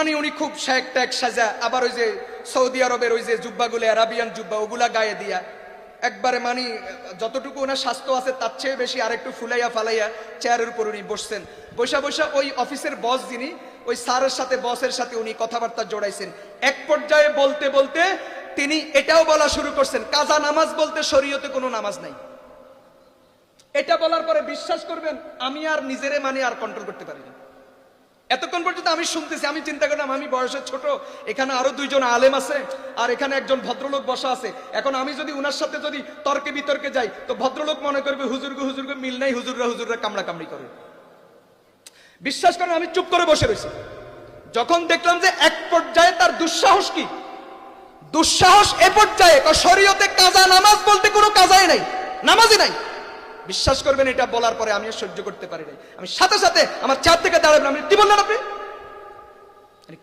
মানে উনি খুব শেখ ট্যাক সাজা, আবার ওই যে সৌদি আরবের ওই যে জুব্বাগুলো আরাবিয়ান জুব্বা ওগুলা গায়ে দিয়া একবারে মানে যতটুকু ওনার স্বাস্থ্য আছে তার চেয়ে বেশি আরেকটু ফুলাইয়া ফালাইয়া চেয়ারের উপর উনি বসছেন। বসা বসা ওই অফিসের বস যিনি, ওই স্যারের সাথে বসের সাথে উনি কথাবার্তা জোড়াইছেন। এক পর্যায়ে বলতে বলতে তিনি এটাও বলা শুরু করছেন, কাজা নামাজ বলতে শরীয়তে কোনো নামাজ নাই। এটা বলার পরে বিশ্বাস করবেন আমি আর নিজেরে মানে আর কন্ট্রোল করতে পারিনি। এতক্ষণ পর্যন্ত আমি শুনতেছি, আমি চিন্তা করলাম আমি বয়সে ছোট, এখানে আরো দুইজন আলেম আছে আর এখানে একজন ভদ্রলোক বসা আছে। এখন আমি যদি উনার সাথে যদি তর্কে বিতর্কে যাই তো ভদ্রলোক মনে করবে হুজুরকে মিল নাই, হুজুররা কামড়া কামড়ি করে। বিশ্বাস করেন আমি চুপ করে বসে রয়েছি। যখন দেখলাম যে এক পর্যায়ে তার দুঃসাহস কি, দুঃসাহস এ পর্যায়ে শরীয়তে কাজা নামাজ বলতে কোনো কাজাই নাই, নামাজই নাই। বিশ্বাস করবেন এটা বলার পরে আমি আর সহ্য করতে পারি নাই। আমি সাথে সাথে আমার চেয়ার থেকে দাঁড়ালাম। আমি কি বললেন আপনি,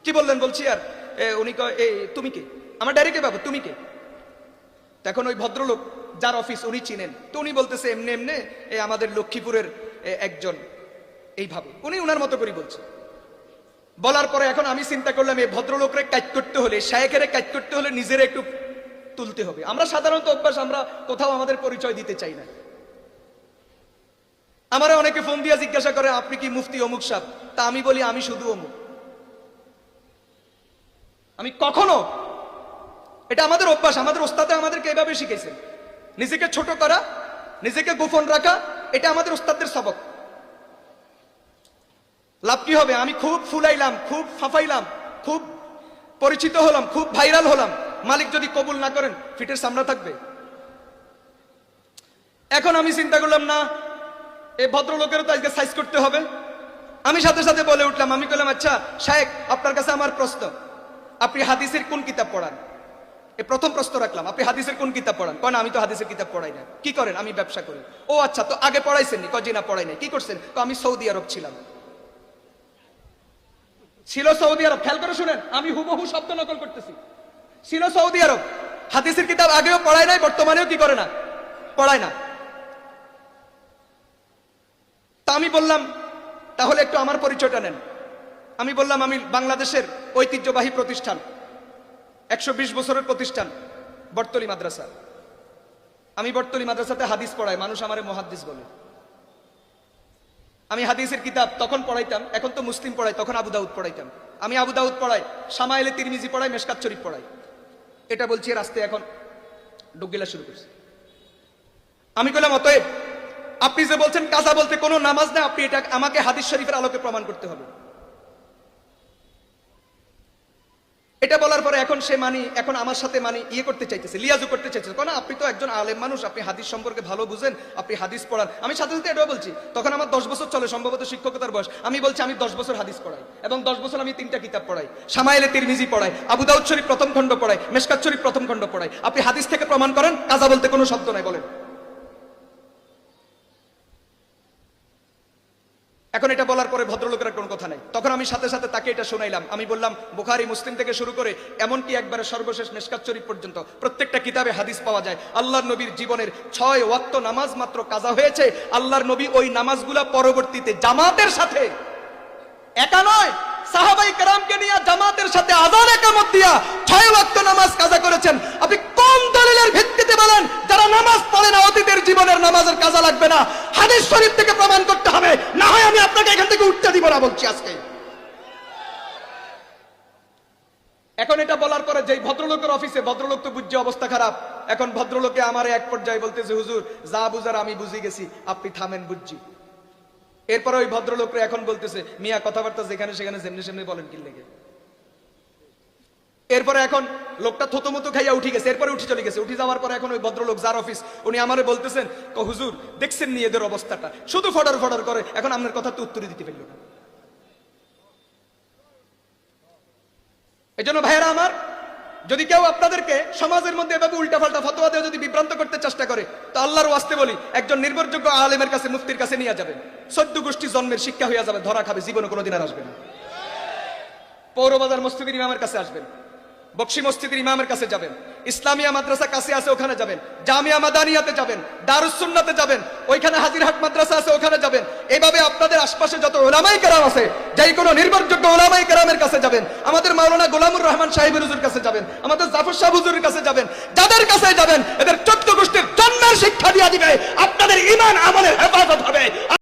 কি বললেন বলছি। আর উনি কয় তুমি কে, আমার ডাইরেক্টে বাবু তুমি কে। তখন ওই ভদ্রলোক যার অফিস উনি চিনেন, তো উনি বলতেছে এমনি এমনি আমাদের লক্ষ্মীপুরের একজন, এইভাবে উনি উনার মতো করে বলছে। বলার পরে এখন আমি চিন্তা করলাম এই ভদ্রলোকরে কাজ করতে হলে, শায়েখেরে কাজ করতে হলে নিজের একটু তুলতে হবে। আমরা সাধারণত অভ্যাস, আমরা কোথাও আমাদের পরিচয় দিতে চাই না। আমারে অনেকে ফোন দিয়া জিজ্ঞাসা করে আপনি কি মুফতি অমুক সাহেব, তা আমি বলি আমি শুধু অমুক। আমি কখনো, এটা আমাদের অভ্যাস, আমাদের ওস্তাদে আমাদেরকে এভাবে শিখেছেন, নিজেকে ছোট করা, নিজেকে গোপন রাখা, এটা আমাদের ওস্তাদের সবক। লাভ কি হবে, আমি খুব ফুলাইলাম, খুব ফাফাইলাম, খুব পরিচিত হলাম, খুব ভাইরাল হলাম, মালিক যদি কবুল না করেন ফিটের সামনে থাকবে। এখন আমি চিন্তা করলাম না, এই ভদ্রলোকেরও তো আজকে সাইজ করতে হবে। আমি সাথে সাথে বলে উঠলাম, আমি বললাম আচ্ছা শায়েখ আপনার কাছে আমার প্রশ্ন, আপনি হাদিসের কোন কিতাব পড়ান? এই প্রথম প্রশ্ন রাখলাম, আপনি হাদিসের কোন কিতাব পড়ান? কয় না আমি তো হাদিসের কিতাব পড়াই না। কি করেন? আমি ব্যবসা করি। ও আচ্ছা, তো আগে পড়াইছেন নি? কয় জি না পড়াই নাই। কি করছেন? আমি সৌদি আরব ছিলাম। ছিল সৌদি আরব, খেয়াল করে শুনেন, আমি হুবহু শব্দ নকল করতেছি। ছিল সৌদি আরব, হাদিসের কিতাব আগেও পড়ায় নাই, বর্তমানেও কি করে না, পড়ায় না। তা আমি বললাম তাহলে একটু আমার পরিচয়টা নেন। আমি বললাম আমি বাংলাদেশের ঐতিহ্যবাহী প্রতিষ্ঠান, 120 বছরের প্রতিষ্ঠান বটতলী মাদ্রাসা। আমি বটতলী মাদ্রাসাতে হাদিস পড়াই, মানুষ আমারে মুহাদ্দিস বলে। আমি হাদিসের কিতাব তখন পড়াইতাম, এখন তো মুসলিম পড়াই, তখন আবু দাউদ পড়াইতাম। আমি আবু দাউদ পড়াই, শামাইলে তিরমিজি পড়াই, মেশকাত শরীফ পড়াই। এটা বলছি রাস্তায় এখন ডুগিলা শুরু করছি। আমি কইলাম অতএব আপনি যে বলছেন কাজা বলতে কোনো নামাজ না, আপনি এটা আমাকে হাদিস শরীফের আলোকে প্রমাণ করতে হবে। এটা বলার পরে এখন সে এখন আমার সাথে ইয়ে করতে চাইতেছে, লিয়াজু করতে চাইতেছে। কেন আপনি তো একজন আলেম মানুষ, আপনি হাদিস সম্পর্কে ভালো বুঝেন, আপনি হাদিস পড়ান। আমি সাথে সাথে এটাও বলছি, তখন আমার 10 বছর চলে সম্ভবত শিক্ষকতার বয়স। আমি বলছি আমি 10 বছর হাদিস পড়াই এবং 10 বছর আমি 3টা কিতাব পড়াই, শামাইলে তিরমিজি পড়াই, আবু দাউদ শরীফ প্রথম খণ্ড পড়াই, মেশকাত শরীফ প্রথম খণ্ড পড়াই। আপনি হাদিস থেকে প্রমাণ করেন কাজা বলতে কোনো শব্দ নাই, বলেন। এখন এটা বলার পরে ভদ্রলোকের কোনো কথা নাই। তখন আমি সাথে সাথে তাকে এটা শোনাইলাম। আমি বললাম বুখারী মুসলিম থেকে শুরু করে এমনকি একবারে সর্বশেষ মেশকাত শরীফ পর্যন্ত প্রত্যেকটা কিতাবে হাদিস পাওয়া যায়। আল্লাহর নবীর জীবনের 6 ওয়াক্ত নামাজ মাত্র কাজা হয়েছে। আল্লাহর নবী ওই নামাজগুলা পরবর্তীতে জামাতের সাথে, একা নয়, সাহাবায়ে কেরামকে নিয়ে জামাতের সাথে আযান ইকামত দিয়া 6 ওয়াক্ত নামাজ কাজা করেছেন। আপনি কোন দলিলের ভিত্তিতে বলেন যারা নামাজ পড়ে না অতীতের জীবনের নামাজের কাজা লাগবে না? হাদিস শরীফ থেকে প্রমাণ করতে হবে, না হয় আমি আপনাকে এখান থেকে উঠতে দিব না, বলছি আজকে। এখন এটা বলার পরে যেই ভদ্রলোকের অফিসে, ভদ্রলোক তো বুঝছে অবস্থা খারাপ। এখন ভদ্রলোকে আমারে এক পর্যায়ে বলতেছে হুজুর যা বুঝার আমি বুঝে গেছি, আপনি থামেন, বুঝছি। এরপরে ওই ভদ্রলোকরা এখন বলতেছে মিয়া কথাবার্তা যেখানে সেখানে যেমনি সেমনি বলেন কি লেগে। এরপরে এখন লোকটা থতমতো খাইয়া উঠে গেছে, এরপরে উঠে চলে গেছে। উঠে যাওয়ার পরে এখন ওই ভদ্রলোক যার অফিস, উনি আমারে বলতেছেন হুজুর দেখছেন নি এদের অবস্থাটা, শুধু ফডর ফডর করে, এখন আপনার কথা তো উত্তরে দিতে পারল না। এই জন্য ভাইয়েরা আমার, যদি কেউ আপনাদেরকে সমাজের মধ্যে এভাবে উল্টাপাল্টা ফতোয়া দিয়ে যদি বিভ্রান্ত করতে চেষ্টা করে, তো আল্লাহর ওয়াস্তে বলি একজন নির্ভরযোগ্য আলেমের কাছে, মুফতির কাছে নিয়ে যাবেন। 14 গোষ্ঠী জন্মের শিক্ষা হইয়া যাবে, ধরা খাবে, জীবনে কোনোদিন আর আসবে না। পৌরবাজার মসজিদের ইমামের কাছে আসবেন, বকশী মসজিদের ইমামের কাছে যাবেন, ইসলামিয়া মাদ্রাসা কাছে আছে ওখানে যাবেন, জামিয়া মাদানিয়াতে যাবেন, দারুস সুন্নাতে যাবেন, ওইখানে হাজিরহাট মাদ্রাসা আছে ওখানে যাবেন। এইভাবে আপনাদের আশপাশে যত উলামায়ে কেরাম আছে, যেই কোনো নির্ভরযোগ্য উলামায়ে কেরামের কাছে যাবেন, আমাদের মাওলানা গোলামুর রহমান সাহেবের হুজুর কাছে যাবেন, আমাদের জাফর সাহেব হুজুরের কাছে যাবেন, যাদের কাছে যাবেন এদের 14 গোষ্ঠীর জন্মের শিক্ষা দিয়ে দিবে, আপনাদের ঈমান আমলের হেফাজত হবে।